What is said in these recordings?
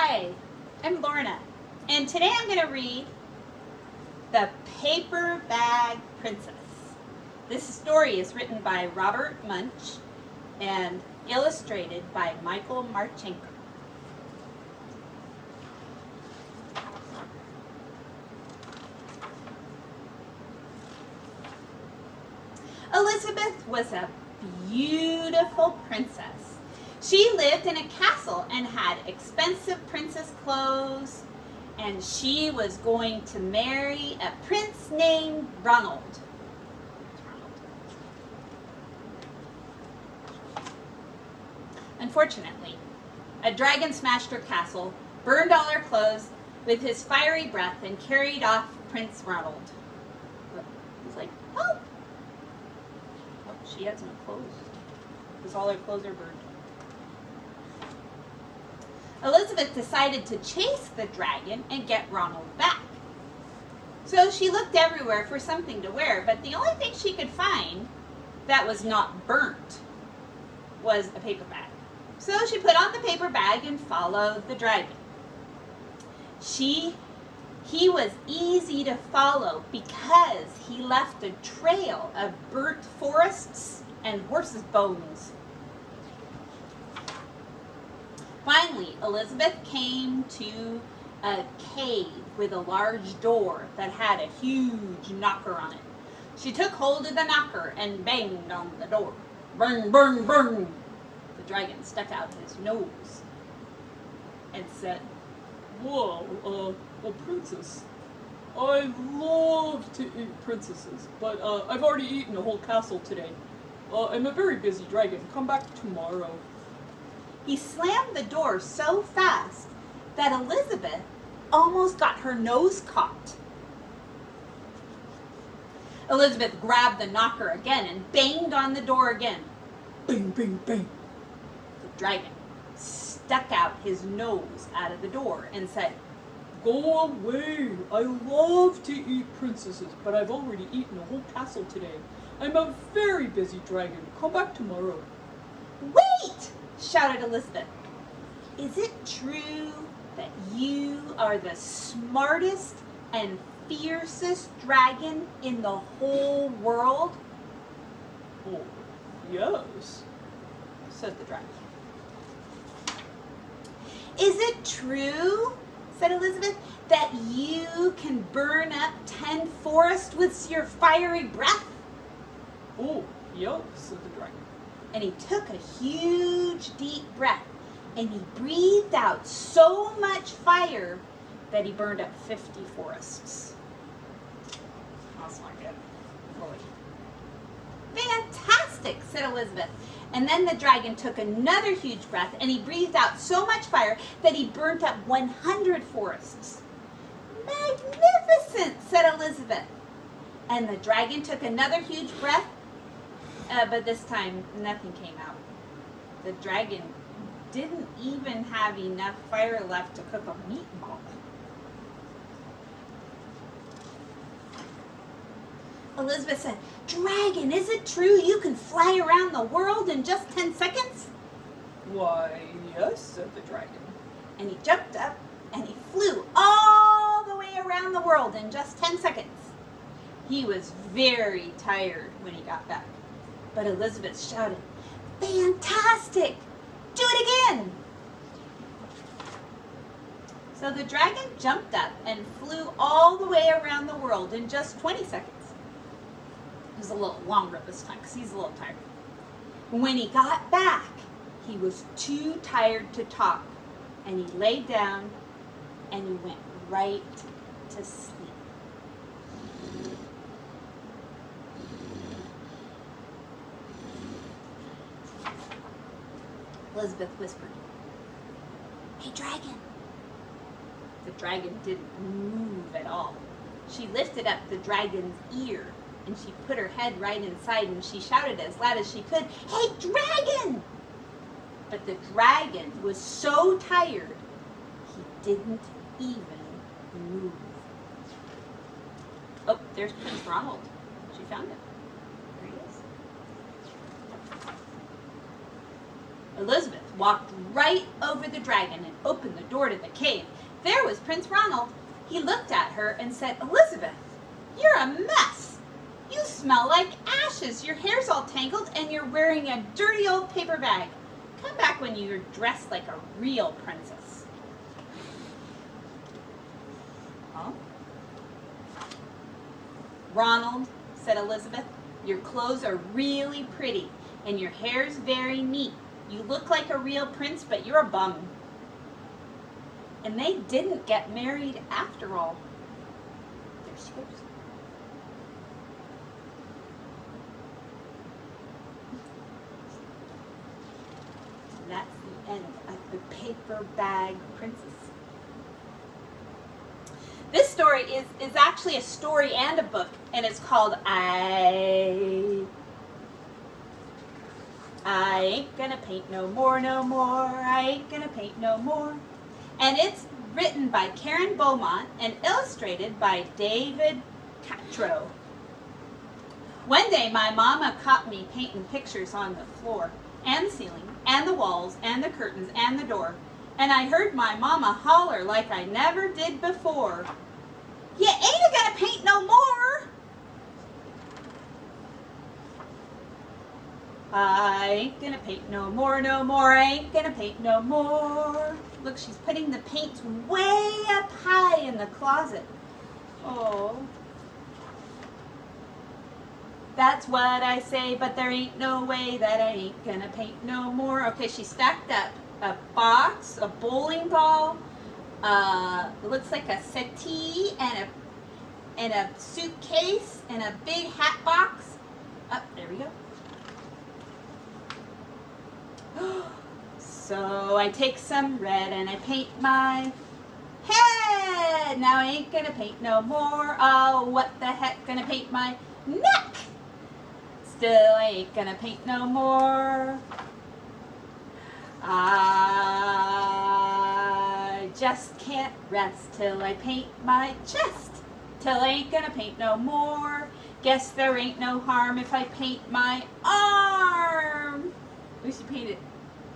Hi, I'm Lorna, and today I'm going to read The Paper Bag Princess. This story is written by Robert Munch and illustrated by Michael Marchenko. Elizabeth was a beautiful princess. She lived in a castle and had expensive princess clothes, and she was going to marry a prince named Ronald. Unfortunately, a dragon smashed her castle, burned all her clothes with his fiery breath, and carried off Prince Ronald. He's like, help! Oh, she has no clothes, because all her clothes are burned. Elizabeth decided to chase the dragon and get Ronald back. So she looked everywhere for something to wear, but the only thing she could find that was not burnt was a paper bag. So she put on the paper bag and followed the dragon. He was easy to follow because he left a trail of burnt forests and horses' bones. Finally, Elizabeth came to a cave with a large door that had a huge knocker on it. She took hold of the knocker and banged on the door. Bang, bang, bang! The dragon stuck out his nose and said, Whoa, princess. I love to eat princesses, but I've already eaten a whole castle today. I'm a very busy dragon. Come back tomorrow. He slammed the door so fast that Elizabeth almost got her nose caught. Elizabeth grabbed the knocker again and banged on the door again. Bang, bang, bang. The dragon stuck out his nose out of the door and said, Go away. I love to eat princesses, but I've already eaten a whole castle today. I'm a very busy dragon. Come back tomorrow. Wait! Shouted Elizabeth. Is it true that you are the smartest and fiercest dragon in the whole world? Oh, yes, said the dragon. Is it true, said Elizabeth, that you can burn up 10 forests with your fiery breath? Oh, yes, said the dragon. And he took a huge deep breath and he breathed out so much fire that he burned up 50 forests. That's not good. Really. Fantastic, said Elizabeth. And then the dragon took another huge breath and he breathed out so much fire that he burnt up 100 forests. Magnificent, said Elizabeth. And the dragon took another huge breath, but this time nothing came out. The dragon didn't even have enough fire left to cook a meatball. Elizabeth said, Dragon, is it true you can fly around the world in just 10 seconds? Why, yes, said the dragon. And he jumped up and he flew all the way around the world in just 10 seconds. He was very tired when he got back. But Elizabeth shouted, Fantastic! Do it again! So the dragon jumped up and flew all the way around the world in just 20 seconds. It was a little longer this time because he's a little tired. When he got back, he was too tired to talk, and he lay down and he went right to sleep. Elizabeth whispered, Hey, dragon. The dragon didn't move at all. She lifted up the dragon's ear and she put her head right inside and she shouted as loud as she could, Hey, dragon! But the dragon was so tired, he didn't even move. Oh, there's Prince Ronald. She found him. There he is. Elizabeth walked right over the dragon and opened the door to the cave. There was Prince Ronald. He looked at her and said, "Elizabeth, you're a mess. You smell like ashes. Your hair's all tangled and you're wearing a dirty old paper bag. Come back when you're dressed like a real princess." Huh? "Ronald," said Elizabeth, "your clothes are really pretty and your hair's very neat. You look like a real prince, but you're a bum." And they didn't get married after all. There she goes. And that's the end of the paper bag princess. This story is actually a story and a book, and it's called I Ain't Gonna Paint No More, No More, I Ain't Gonna Paint No More. And it's written by Karen Beaumont and illustrated by David Catrow. One day my mama caught me painting pictures on the floor and the ceiling and the walls and the curtains and the door. And I heard my mama holler like I never did before, "You ain't gonna paint no more." I ain't gonna paint no more, no more, I ain't gonna paint no more. Look, she's putting the paints way up high in the closet. Oh. That's what I say, but there ain't no way that I ain't gonna paint no more. Okay, she stacked up a box, a bowling ball, it looks like a settee, and a suitcase, and a big hat box. Oh, there we go. So I take some red and I paint my head. Now I ain't gonna paint no more. Oh, what the heck, gonna paint my neck. Still I ain't gonna paint no more. I just can't rest till I paint my chest. Till I ain't gonna paint no more. Guess there ain't no harm if I paint my arm. We should paint it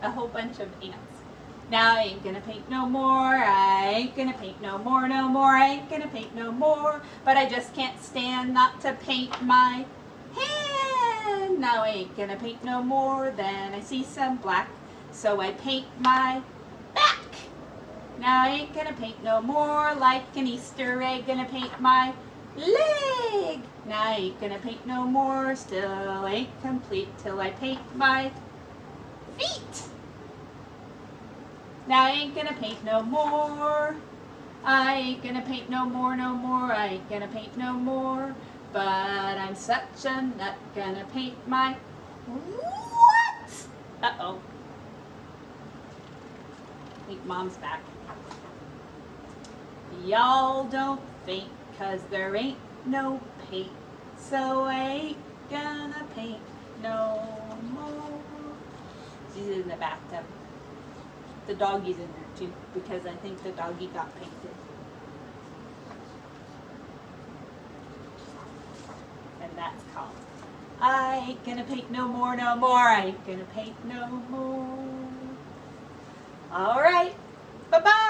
a whole bunch of ants. Now I ain't gonna paint no more. I ain't gonna paint no more, no more. I ain't gonna paint no more. But I just can't stand not to paint my hand. Now I ain't gonna paint no more. Then I see some black, so I paint my back. Now I ain't gonna paint no more. Like an Easter egg, gonna paint my leg. Now I ain't gonna paint no more. Still ain't complete till I paint my feet. Now I ain't gonna paint no more. I ain't gonna paint no more, no more. I ain't gonna paint no more. But I'm such a nut, gonna paint my what? Uh-oh. I think Mom's back. Y'all don't faint, 'cause there ain't no paint. So I ain't gonna paint no more. She's in the bathtub. The doggy's in there too, because I think the doggy got painted. And that's called I Ain't Gonna Paint No More, No More. I ain't gonna paint no more. All right. Bye-bye.